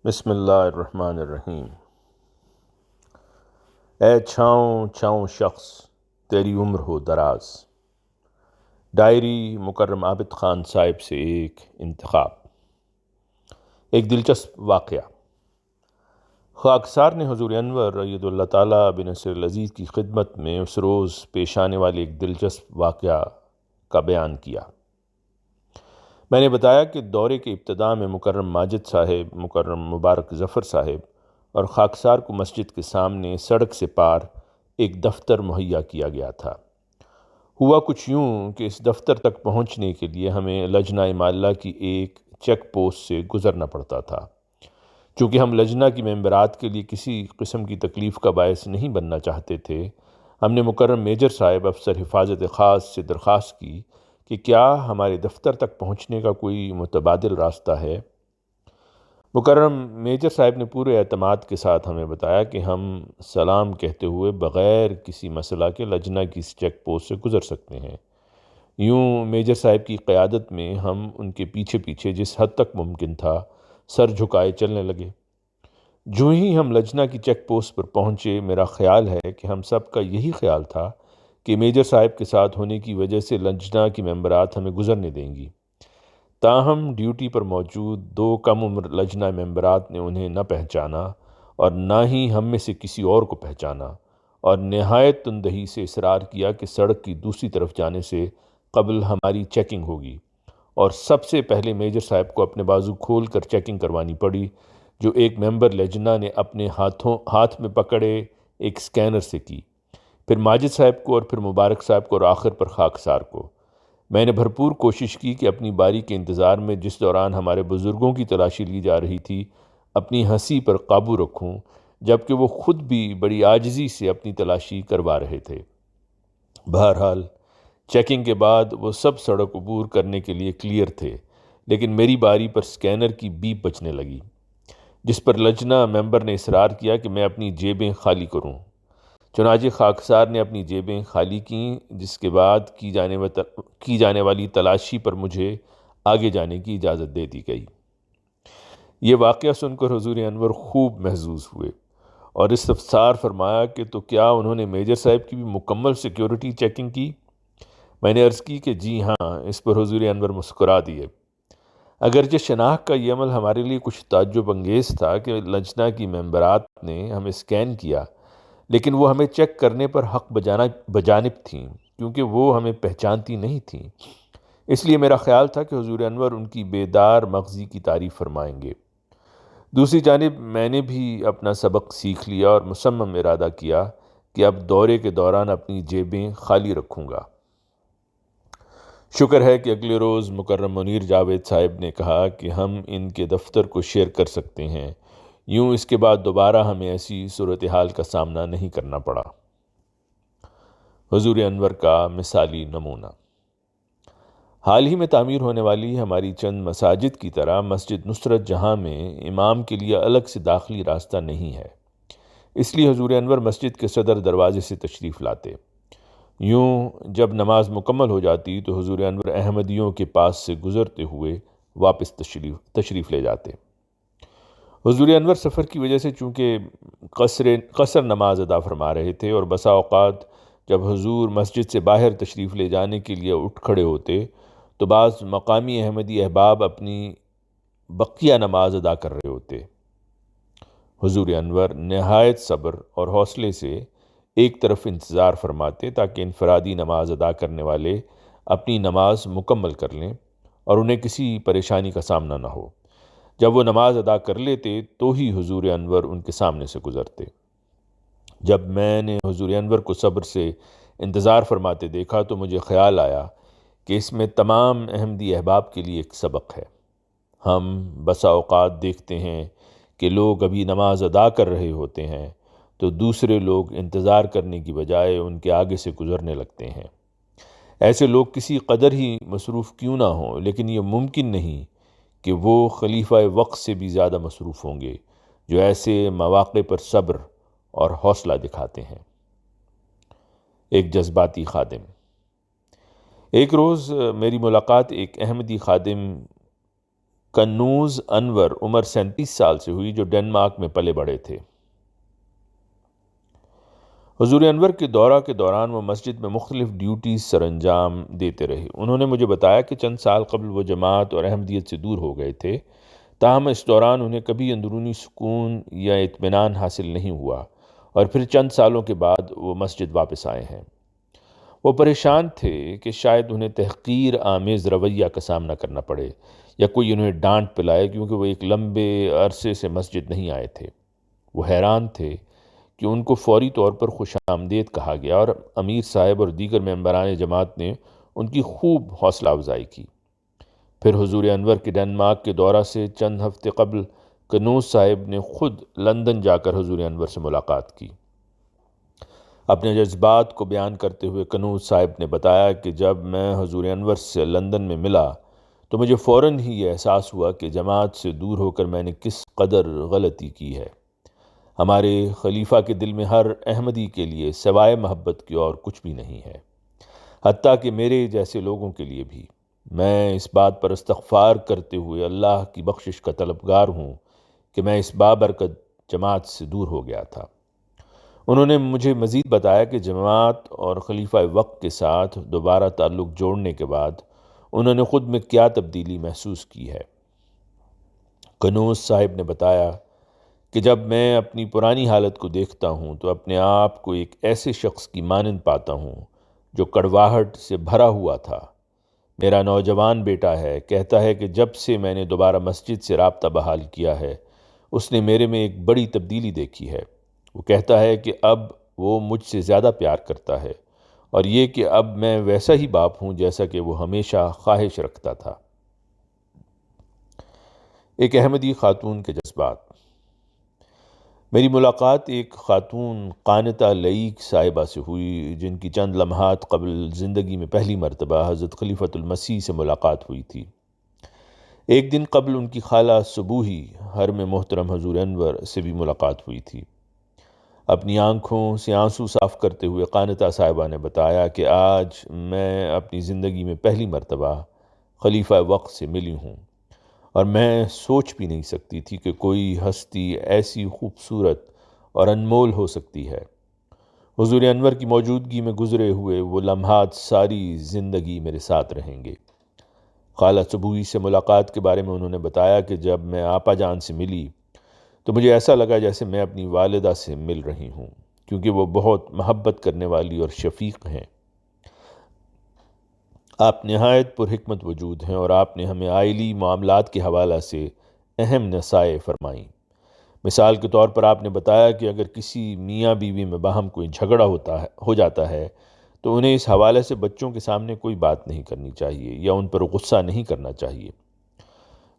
بسم اللہ الرحمن الرحیم۔ اے چھاؤں چھاؤں شخص تیری عمر ہو دراز۔ ڈائری مکرم عابد خان صاحب سے ایک انتخاب۔ ایک دلچسپ واقعہ۔ خاکسار نے حضور انور اید اللہ تعالیٰ بنصر العزیز کی خدمت میں اس روز پیش آنے والے ایک دلچسپ واقعہ کا بیان کیا۔ میں نے بتایا کہ دورے کے ابتداء میں مکرم ماجد صاحب، مکرم مبارک ظفر صاحب اور خاکسار کو مسجد کے سامنے سڑک سے پار ایک دفتر مہیا کیا گیا تھا۔ ہوا کچھ یوں کہ اس دفتر تک پہنچنے کے لیے ہمیں لجنہ معلّہ کی ایک چیک پوسٹ سے گزرنا پڑتا تھا۔ چونکہ ہم لجنہ کی ممبرات کے لیے کسی قسم کی تکلیف کا باعث نہیں بننا چاہتے تھے، ہم نے مکرم میجر صاحب افسر حفاظت خاص سے درخواست کی کہ کیا ہمارے دفتر تک پہنچنے کا کوئی متبادل راستہ ہے۔ مکرم میجر صاحب نے پورے اعتماد کے ساتھ ہمیں بتایا کہ ہم سلام کہتے ہوئے بغیر کسی مسئلہ کے لجنہ کی اس چیک پوسٹ سے گزر سکتے ہیں۔ یوں میجر صاحب کی قیادت میں ہم ان کے پیچھے پیچھے جس حد تک ممکن تھا سر جھکائے چلنے لگے۔ جو ہی ہم لجنہ کی چیک پوسٹ پر پہنچے، میرا خیال ہے کہ ہم سب کا یہی خیال تھا کہ میجر صاحب کے ساتھ ہونے کی وجہ سے لجنہ کی ممبرات ہمیں گزرنے دیں گی۔ تاہم ڈیوٹی پر موجود دو کم عمر لجنہ ممبرات نے انہیں نہ پہچانا اور نہ ہی ہم میں سے کسی اور کو پہچانا، اور نہایت تندہی سے اصرار کیا کہ سڑک کی دوسری طرف جانے سے قبل ہماری چیکنگ ہوگی، اور سب سے پہلے میجر صاحب کو اپنے بازو کھول کر چیکنگ کروانی پڑی، جو ایک ممبر لجنہ نے اپنے ہاتھ میں پکڑے ایک سکینر سے کی، پھر ماجد صاحب کو اور پھر مبارک صاحب کو اور آخر پر خاکسار کو۔ میں نے بھرپور کوشش کی کہ اپنی باری کے انتظار میں جس دوران ہمارے بزرگوں کی تلاشی لی جا رہی تھی اپنی ہنسی پر قابو رکھوں، جبکہ وہ خود بھی بڑی عاجزی سے اپنی تلاشی کروا رہے تھے۔ بہرحال چیکنگ کے بعد وہ سب سڑک عبور کرنے کے لیے کلیئر تھے، لیکن میری باری پر سکینر کی بیپ بجنے لگی، جس پر لجنہ ممبر نے اصرار کیا کہ میں اپنی جیبیں خالی کروں۔ چنانچہ خاکسار نے اپنی جیبیں خالی کیں، جس کے بعد کی جانے والی تلاشی پر مجھے آگے جانے کی اجازت دے دی گئی۔ یہ واقعہ سن کر حضور انور خوب محظوظ ہوئے اور استفسار فرمایا کہ تو کیا انہوں نے میجر صاحب کی بھی مکمل سیکیورٹی چیکنگ کی؟ میں نے عرض کی کہ جی ہاں۔ اس پر حضور انور مسکرا دیے۔ اگرچہ شناخت کا یہ عمل ہمارے لیے کچھ تعجب انگیز تھا کہ لجنہ کی ممبرات نے ہمیں سکین کیا، لیکن وہ ہمیں چیک کرنے پر حق بجانب تھیں، کیونکہ وہ ہمیں پہچانتی نہیں تھیں۔ اس لیے میرا خیال تھا کہ حضور انور ان کی بیدار مغزی کی تعریف فرمائیں گے۔ دوسری جانب میں نے بھی اپنا سبق سیکھ لیا اور مصمم ارادہ کیا کہ اب دورے کے دوران اپنی جیبیں خالی رکھوں گا۔ شکر ہے کہ اگلے روز مکرم منیر جاوید صاحب نے کہا کہ ہم ان کے دفتر کو شیئر کر سکتے ہیں۔ یوں اس کے بعد دوبارہ ہمیں ایسی صورتحال کا سامنا نہیں کرنا پڑا۔ حضور انور کا مثالی نمونہ۔ حال ہی میں تعمیر ہونے والی ہماری چند مساجد کی طرح مسجد نصرت جہاں میں امام کے لیے الگ سے داخلی راستہ نہیں ہے، اس لیے حضور انور مسجد کے صدر دروازے سے تشریف لاتے۔ یوں جب نماز مکمل ہو جاتی تو حضور انور احمدیوں کے پاس سے گزرتے ہوئے واپس تشریف لے جاتے۔ حضور انور سفر کی وجہ سے چونکہ قصر نماز ادا فرما رہے تھے، اور بسا اوقات جب حضور مسجد سے باہر تشریف لے جانے کے لیے اٹھ کھڑے ہوتے تو بعض مقامی احمدی احباب اپنی بقیہ نماز ادا کر رہے ہوتے۔ حضور انور نہایت صبر اور حوصلے سے ایک طرف انتظار فرماتے تاکہ انفرادی نماز ادا کرنے والے اپنی نماز مکمل کر لیں اور انہیں کسی پریشانی کا سامنا نہ ہو۔ جب وہ نماز ادا کر لیتے تو ہی حضور انور ان کے سامنے سے گزرتے۔ جب میں نے حضور انور کو صبر سے انتظار فرماتے دیکھا تو مجھے خیال آیا کہ اس میں تمام احمدی احباب کے لیے ایک سبق ہے۔ ہم بسا اوقات دیکھتے ہیں کہ لوگ ابھی نماز ادا کر رہے ہوتے ہیں تو دوسرے لوگ انتظار کرنے کی بجائے ان کے آگے سے گزرنے لگتے ہیں۔ ایسے لوگ کسی قدر ہی مصروف کیوں نہ ہوں، لیکن یہ ممکن نہیں کہ وہ خلیفہ وقت سے بھی زیادہ مصروف ہوں گے جو ایسے مواقع پر صبر اور حوصلہ دکھاتے ہیں۔ ایک جذباتی خادم۔ ایک روز میری ملاقات ایک احمدی خادم کنوز انور عمر 37 سال سے ہوئی، جو ڈنمارک میں پلے بڑھے تھے۔ حضور انور کے دورہ کے دوران وہ مسجد میں مختلف ڈیوٹیز سر انجام دیتے رہے۔ انہوں نے مجھے بتایا کہ چند سال قبل وہ جماعت اور احمدیت سے دور ہو گئے تھے، تاہم اس دوران انہیں کبھی اندرونی سکون یا اطمینان حاصل نہیں ہوا، اور پھر چند سالوں کے بعد وہ مسجد واپس آئے ہیں۔ وہ پریشان تھے کہ شاید انہیں تحقیر آمیز رویہ کا سامنا کرنا پڑے یا کوئی انہیں ڈانٹ پلائے، کیونکہ وہ ایک لمبے عرصے سے مسجد نہیں آئے تھے۔ وہ حیران تھے کہ ان کو فوری طور پر خوش آمدید کہا گیا، اور امیر صاحب اور دیگر ممبران جماعت نے ان کی خوب حوصلہ افزائی کی۔ پھر حضور انور کے ڈنمارک کے دورہ سے چند ہفتے قبل کنوز صاحب نے خود لندن جا کر حضور انور سے ملاقات کی۔ اپنے جذبات کو بیان کرتے ہوئے کنوز صاحب نے بتایا کہ جب میں حضور انور سے لندن میں ملا تو مجھے فوراً ہی یہ احساس ہوا کہ جماعت سے دور ہو کر میں نے کس قدر غلطی کی ہے۔ ہمارے خلیفہ کے دل میں ہر احمدی کے لیے سوائے محبت کی اور کچھ بھی نہیں ہے، حتیٰ کہ میرے جیسے لوگوں کے لیے بھی۔ میں اس بات پر استغفار کرتے ہوئے اللہ کی بخشش کا طلبگار ہوں کہ میں اس بابرکت جماعت سے دور ہو گیا تھا۔ انہوں نے مجھے مزید بتایا کہ جماعت اور خلیفہ وقت کے ساتھ دوبارہ تعلق جوڑنے کے بعد انہوں نے خود میں کیا تبدیلی محسوس کی ہے۔ کنوز صاحب نے بتایا کہ جب میں اپنی پرانی حالت کو دیکھتا ہوں تو اپنے آپ کو ایک ایسے شخص کی مانند پاتا ہوں جو کڑواہٹ سے بھرا ہوا تھا۔ میرا نوجوان بیٹا ہے، کہتا ہے کہ جب سے میں نے دوبارہ مسجد سے رابطہ بحال کیا ہے اس نے میرے میں ایک بڑی تبدیلی دیکھی ہے۔ وہ کہتا ہے کہ اب وہ مجھ سے زیادہ پیار کرتا ہے، اور یہ کہ اب میں ویسا ہی باپ ہوں جیسا کہ وہ ہمیشہ خواہش رکھتا تھا۔ ایک احمدی خاتون کے جذبات۔ میری ملاقات ایک خاتون قانتہ لعیق صاحبہ سے ہوئی جن کی چند لمحات قبل زندگی میں پہلی مرتبہ حضرت خلیفۃ المسیح سے ملاقات ہوئی تھی۔ ایک دن قبل ان کی خالہ صبوحی حرم محترم حضور انور سے بھی ملاقات ہوئی تھی۔ اپنی آنکھوں سے آنسو صاف کرتے ہوئے قانتہ صاحبہ نے بتایا کہ آج میں اپنی زندگی میں پہلی مرتبہ خلیفہ وقت سے ملی ہوں، اور میں سوچ بھی نہیں سکتی تھی کہ کوئی ہستی ایسی خوبصورت اور انمول ہو سکتی ہے۔ حضور انور کی موجودگی میں گزرے ہوئے وہ لمحات ساری زندگی میرے ساتھ رہیں گے۔ خالہ صبوحی سے ملاقات کے بارے میں انہوں نے بتایا کہ جب میں آپا جان سے ملی تو مجھے ایسا لگا جیسے میں اپنی والدہ سے مل رہی ہوں، کیونکہ وہ بہت محبت کرنے والی اور شفیق ہیں۔ آپ نہایت پر حکمت وجود ہیں، اور آپ نے ہمیں عائلی معاملات کے حوالہ سے اہم نصائح فرمائیں۔ مثال کے طور پر آپ نے بتایا کہ اگر کسی میاں بیوی میں باہم کوئی جھگڑا ہو جاتا ہے تو انہیں اس حوالے سے بچوں کے سامنے کوئی بات نہیں کرنی چاہیے یا ان پر غصہ نہیں کرنا چاہیے۔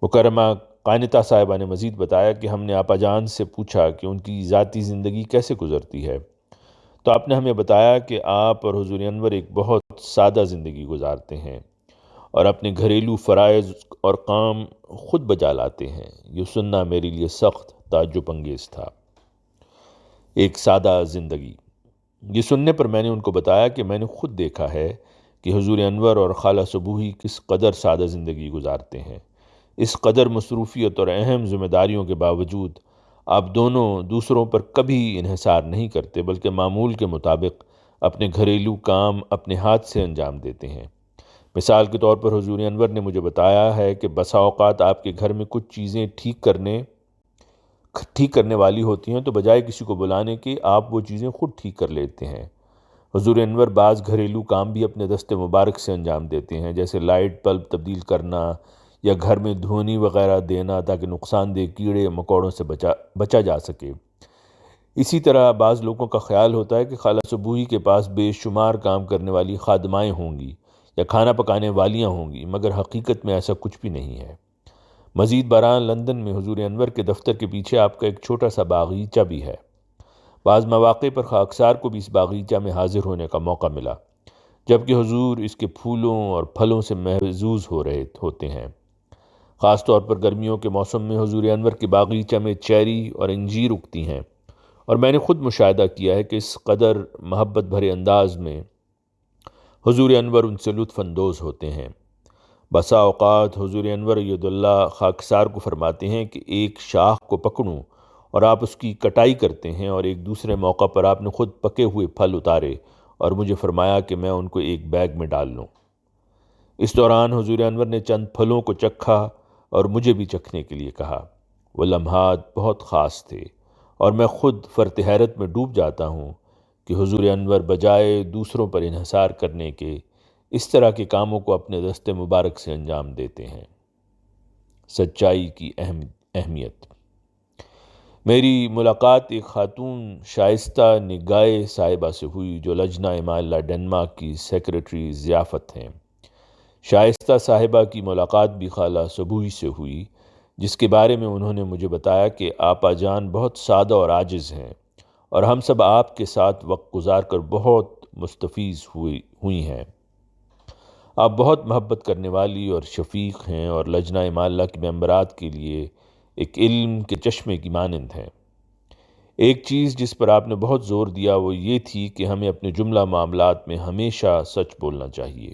مکرمہ قانتہ صاحبہ نے مزید بتایا کہ ہم نے آپا جان سے پوچھا کہ ان کی ذاتی زندگی کیسے گزرتی ہے، تو آپ نے ہمیں بتایا کہ آپ اور حضور انور ایک بہت سادہ زندگی گزارتے ہیں اور اپنے گھریلو فرائض اور کام خود بجا لاتے ہیں۔ یہ سننا میرے لیے سخت تعجب انگیز تھا۔ ایک سادہ زندگی، یہ سننے پر میں نے ان کو بتایا کہ میں نے خود دیکھا ہے کہ حضور انور اور خالہ صبوحی کس قدر سادہ زندگی گزارتے ہیں۔ اس قدر مصروفیت اور اہم ذمہ داریوں کے باوجود آپ دونوں دوسروں پر کبھی انحصار نہیں کرتے، بلکہ معمول کے مطابق اپنے گھریلو کام اپنے ہاتھ سے انجام دیتے ہیں۔ مثال کے طور پر حضور انور نے مجھے بتایا ہے کہ بسا اوقات آپ کے گھر میں کچھ چیزیں ٹھیک کرنے والی ہوتی ہیں تو بجائے کسی کو بلانے کے آپ وہ چیزیں خود ٹھیک کر لیتے ہیں۔ حضور انور بعض گھریلو کام بھی اپنے دست مبارک سے انجام دیتے ہیں، جیسے لائٹ بلب تبدیل کرنا یا گھر میں دھونی وغیرہ دینا تاکہ نقصان دہ کیڑے مکوڑوں سے بچا جا سکے۔ اسی طرح بعض لوگوں کا خیال ہوتا ہے کہ خالہ صبوحی کے پاس بے شمار کام کرنے والی خادمائیں ہوں گی یا کھانا پکانے والیاں ہوں گی، مگر حقیقت میں ایسا کچھ بھی نہیں ہے۔ مزید برآں لندن میں حضور انور کے دفتر کے پیچھے آپ کا ایک چھوٹا سا باغیچہ بھی ہے۔ بعض مواقع پر خاکسار کو بھی اس باغیچہ میں حاضر ہونے کا موقع ملا، جبکہ حضور اس کے پھولوں اور پھلوں سے محظوظ ہوتے ہیں۔ خاص طور پر گرمیوں کے موسم میں حضور انور کے باغیچہ میں چیری اور انجیر اگتی ہیں، اور میں نے خود مشاہدہ کیا ہے کہ اس قدر محبت بھرے انداز میں حضور انور ان سے لطف اندوز ہوتے ہیں۔ بسا اوقات حضور انور ایدُ اللہ خاکسار کو فرماتے ہیں کہ ایک شاخ کو پکڑوں اور آپ اس کی کٹائی کرتے ہیں، اور ایک دوسرے موقع پر آپ نے خود پکے ہوئے پھل اتارے اور مجھے فرمایا کہ میں ان کو ایک بیگ میں ڈال لوں۔ اس دوران حضور انور نے چند پھلوں کو چکھا اور مجھے بھی چکھنے کے لیے کہا۔ وہ لمحات بہت خاص تھے اور میں خود فرط حیرت میں ڈوب جاتا ہوں کہ حضور انور بجائے دوسروں پر انحصار کرنے کے اس طرح کے کاموں کو اپنے دست مبارک سے انجام دیتے ہیں۔ سچائی کی اہمیت۔ میری ملاقات ایک خاتون شائستہ نگائے صاحبہ سے ہوئی جو لجنہ امائلہ ڈنمارک کی سیکریٹری ضیافت ہیں۔ شائستہ صاحبہ کی ملاقات بھی خالہ سبوئی سے ہوئی، جس کے بارے میں انہوں نے مجھے بتایا کہ آپا جان بہت سادہ اور عاجز ہیں، اور ہم سب آپ کے ساتھ وقت گزار کر بہت مستفیض ہوئی ہیں۔ آپ بہت محبت کرنے والی اور شفیق ہیں، اور لجنہ امائلہ کے ممبرات کے لیے ایک علم کے چشمے کی مانند ہیں۔ ایک چیز جس پر آپ نے بہت زور دیا وہ یہ تھی کہ ہمیں اپنے جملہ معاملات میں ہمیشہ سچ بولنا چاہیے۔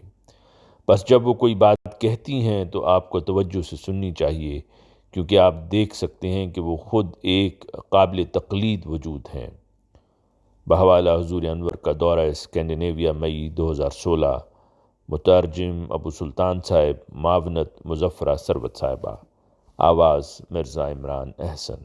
بس جب وہ کوئی بات کہتی ہیں تو آپ کو توجہ سے سننی چاہیے، کیونکہ آپ دیکھ سکتے ہیں کہ وہ خود ایک قابل تقلید وجود ہیں۔ بحوالہ حضور انور کا دورہ اسکینڈینیویا مئی 2016۔ مترجم ابو سلطان صاحب، معاونت مظفرہ ثروت صاحبہ، آواز مرزا عمران احسن۔